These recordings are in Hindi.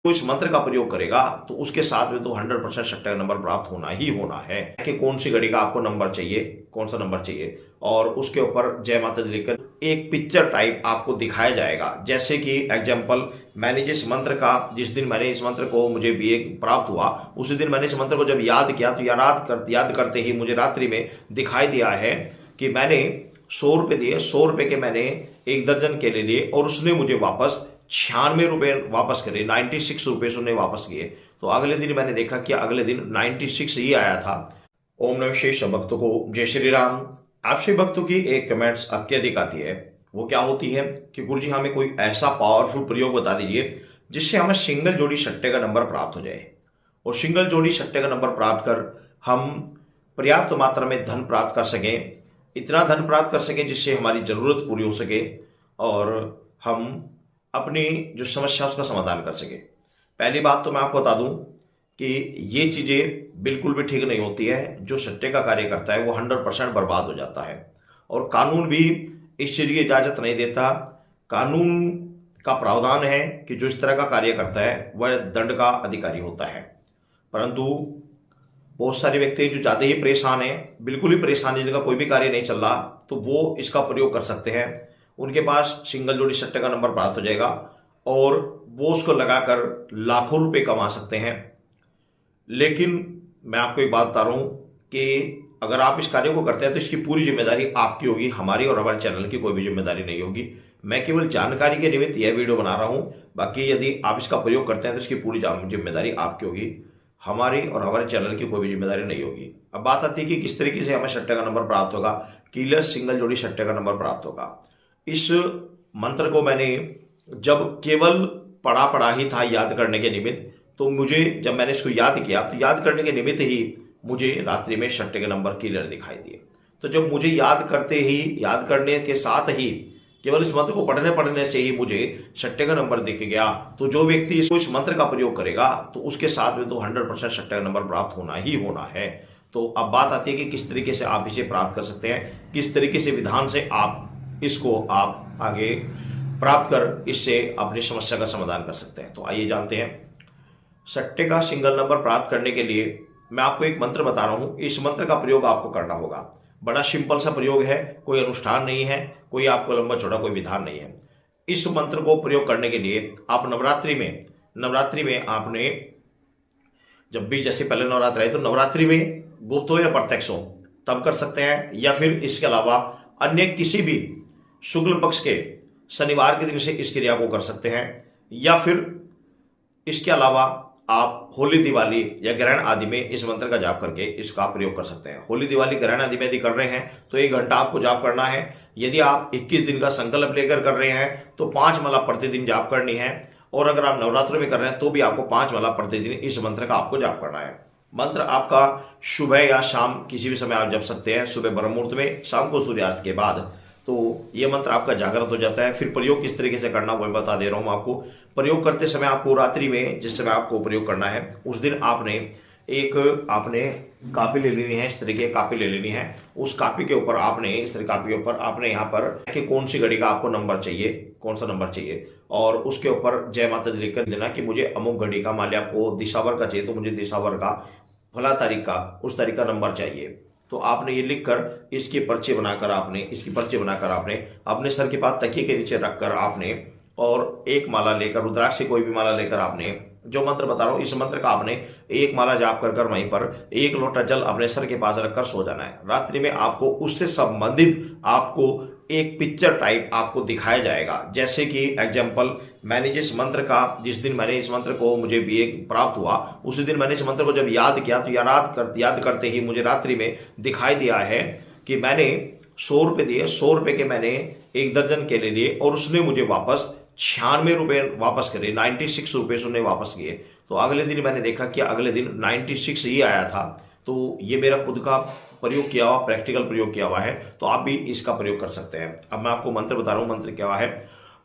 तो इस मंत्र का प्रयोग करेगा तो उसके साथ में तो 100% सट्टे का नंबर प्राप्त होना ही होना है कि कौन सी घड़ी का आपको नंबर चाहिए, कौन सा नंबर चाहिए, और उसके ऊपर जय माता दी लिखकर एक पिक्चर टाइप आपको दिखाया जाएगा। जैसे कि एग्जाम्पल, मैंने जिस मंत्र का, जिस दिन मैंने इस मंत्र को मुझे भी एक प्राप्त हुआ, उसी दिन मैंने इस मंत्र को जब याद किया तो याद करते ही मुझे रात्रि में दिखाई दिया है कि मैंने 100 रुपये दिए, 100 रुपये के मैंने एक दर्जन केले लिए और उसने मुझे वापस 96 रुपये वापस करे, 96 रुपये उसने वापस किए। तो अगले दिन मैंने देखा कि अगले दिन 96 ही आया था। ओम नमः शेष भक्तों को जय श्री राम। आपसे भक्तों की एक कमेंट्स अत्यधिक आती है, वो क्या होती है कि गुरुजी हमें कोई ऐसा पावरफुल प्रयोग बता दीजिए जिससे हमें सिंगल जोड़ी सट्टे का नंबर प्राप्त हो जाए, और सिंगल जोड़ी सट्टे का नंबर प्राप्त कर हम पर्याप्त मात्रा में धन प्राप्त कर सकें, इतना धन प्राप्त कर सकें जिससे हमारी ज़रूरत पूरी हो सके और हम अपनी जो समस्या उसका समाधान कर सके। पहली बात तो मैं आपको बता दूं कि ये चीज़ें बिल्कुल भी ठीक नहीं होती है। जो सट्टे का कार्य करता है वो 100% बर्बाद हो जाता है, और कानून भी इस चीज़ की इजाज़त नहीं देता। कानून का प्रावधान है कि जो इस तरह का कार्य करता है वह दंड का अधिकारी होता है। परंतु बहुत सारे व्यक्ति जो ज़्यादा ही परेशान हैं, बिल्कुल ही परेशान है, जिनका कोई भी कार्य नहीं चल रहा, तो वो इसका प्रयोग कर सकते हैं। उनके पास सिंगल जोड़ी सट्टे का नंबर प्राप्त हो जाएगा और वो उसको लगाकर लाखों रुपए कमा सकते हैं। लेकिन मैं आपको एक बात बता रहा हूँ कि अगर आप इस कार्य को करते हैं तो इसकी पूरी जिम्मेदारी आपकी होगी, हमारी और हमारे चैनल की कोई भी जिम्मेदारी नहीं होगी। मैं केवल जानकारी के निमित्त यह वीडियो बना रहा हूँ, बाकी यदि आप इसका प्रयोग करते हैं तो इसकी पूरी जिम्मेदारी आपकी होगी, हमारी और हमारे चैनल की कोई भी जिम्मेदारी नहीं होगी। अब बात आती है कि किस तरीके से हमें सट्टे का नंबर प्राप्त होगा, क्लियर सिंगल जोड़ी सट्टे का नंबर प्राप्त होगा। इस मंत्र को मैंने जब केवल पढ़ा ही था याद करने के निमित्त, तो मुझे जब मैंने इसको याद किया तो याद करने के निमित्त ही मुझे रात्रि में सट्टे के नंबर क्लियर दिखाई दिए। तो जब मुझे याद करने के साथ ही केवल इस मंत्र को पढ़ने से ही मुझे सट्टे का नंबर दिख गया, तो जो व्यक्ति इस मंत्र का प्रयोग करेगा तो उसके साथ में तो 100% सट्टे का नंबर प्राप्त होना ही होना है। तो अब बात आती है कि किस तरीके से आप इसे प्राप्त कर सकते हैं, किस तरीके से विधान से आप इसको आप आगे प्राप्त कर इससे अपनी समस्या का समाधान कर सकते हैं। तो आइए जानते हैं। सट्टे का सिंगल नंबर प्राप्त करने के लिए मैं आपको एक मंत्र बता रहा हूं, इस मंत्र का प्रयोग आपको करना होगा। बड़ा सिंपल सा प्रयोग है, कोई अनुष्ठान नहीं है, कोई आपको लंबा चौड़ा कोई विधान नहीं है। इस मंत्र को प्रयोग करने के लिए आप नवरात्रि में आपने जब भी, जैसे पहले नवरात्र है तो नवरात्रि में गुप्त हो या प्रत्यक्ष हो तब कर सकते हैं, या फिर इसके अलावा अन्य किसी भी शुक्ल पक्ष के शनिवार के दिन से इस क्रिया को कर सकते हैं, या फिर इसके अलावा आप होली, दिवाली या ग्रहण आदि में इस मंत्र का जाप करके इसका प्रयोग कर सकते हैं। होली, दिवाली, ग्रहण आदि में यदि कर रहे हैं तो 1 घंटा आपको जाप करना है। यदि आप 21 दिन का संकल्प लेकर कर रहे हैं तो 5 माला प्रतिदिन जाप करनी है, और अगर आप नवरात्र में कर रहे हैं तो भी आपको 5 माला प्रतिदिन इस मंत्र का आपको जाप करना है। मंत्र आपका सुबह या शाम किसी भी समय आप जप सकते हैं, सुबह ब्रह्म मुहूर्त में, शाम को सूर्यास्त के बाद। तो ये मंत्र आपका जागृत हो जाता है। फिर प्रयोग किस तरीके से करना वो मैं बता दे रहा हूँ आपको। प्रयोग करते समय आपको रात्रि में जिस समय आपको प्रयोग करना है उस दिन आपने कापी ले लेनी है, इस तरीके की कापी ले लेनी है। उस कापी के ऊपर आपने यहाँ पर कि कौन सी घड़ी का आपको नंबर चाहिए, कौन सा नंबर चाहिए, और उसके ऊपर जय माता दी लिखकर देना कि मुझे अमुक घड़ी का, मान लिया आपको दिशावर का चाहिए तो मुझे दिशावर का फला तारीख का, उस तारीख का नंबर चाहिए। तो आपने ये लिखकर इसकी पर्ची बनाकर आपने अपने सर के पास तकिए के नीचे रखकर आपने, और एक माला लेकर, रुद्राक्ष से कोई भी माला लेकर आपने, जो मंत्र बता रहा हूँ इस मंत्र का आपने एक माला जाप कर वहीं पर 1 लोटा जल अपने सर के पास रखकर सो जाना है। रात्रि में आपको उससे संबंधित आपको एक पिक्चर टाइप आपको दिखाया जाएगा। जैसे कि एग्जाम्पल, जिस दिन मैंने इस मंत्र को मुझे भी एक प्राप्त हुआ, उसी दिन मैंने इस मंत्र को जब याद किया तो याद करते ही मुझे रात्रि में दिखाई दिया है कि मैंने 100 रुपये दिए, 100 रुपये के मैंने एक दर्जन केले लिए और उसने मुझे वापस 96 रुपये वापस करे, 96 रुपये उसने वापस किए। तो अगले दिन मैंने देखा कि अगले दिन 96 ही आया था। तो ये मेरा खुद का प्रयोग किया हुआ, प्रैक्टिकल प्रयोग किया हुआ है, तो आप भी इसका प्रयोग कर सकते हैं। अब मैं आपको मंत्र बता रहा हूँ। मंत्र क्या है?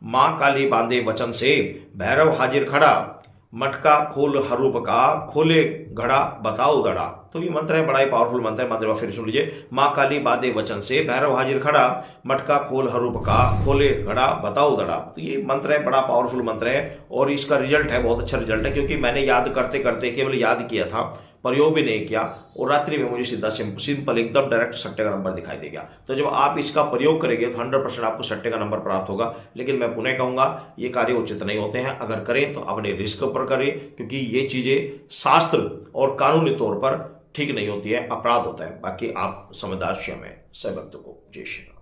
माँ काली बांधे वचन से, भैरव हाजिर खड़ा, मटका खोल हरूप का, खोले घड़ा बताओ दड़ा। तो ये मंत्र है, बड़ा ही पावरफुल मंत्र है। मंत्र फिर सुन लीजिए। माँ काली बादे वचन से भैरव हाजिर खड़ा, मटका खोल हरूप का, खोले घड़ा बताओ दड़ा। तो ये मंत्र है, बड़ा पावरफुल मंत्र है और इसका रिजल्ट है, बहुत अच्छा रिजल्ट है, क्योंकि मैंने याद करते करते केवल याद किया था, प्रयोग भी नहीं किया, और रात्रि में मुझे सीधा सिंपल एकदम डायरेक्ट सट्टे का नंबर दिखाई देगा। तो जब आप इसका प्रयोग करेंगे तो 100% आपको सट्टे का नंबर प्राप्त होगा। लेकिन मैं पुनः कहूंगा, ये कार्य उचित नहीं होते हैं। अगर करें तो अपने रिस्क पर करें, क्योंकि ये चीजें शास्त्र और कानूनी तौर पर ठीक नहीं होती है, अपराध होता है। बाकी आप समझदार स्वयं है। सब भक्तों को जय श्री राम।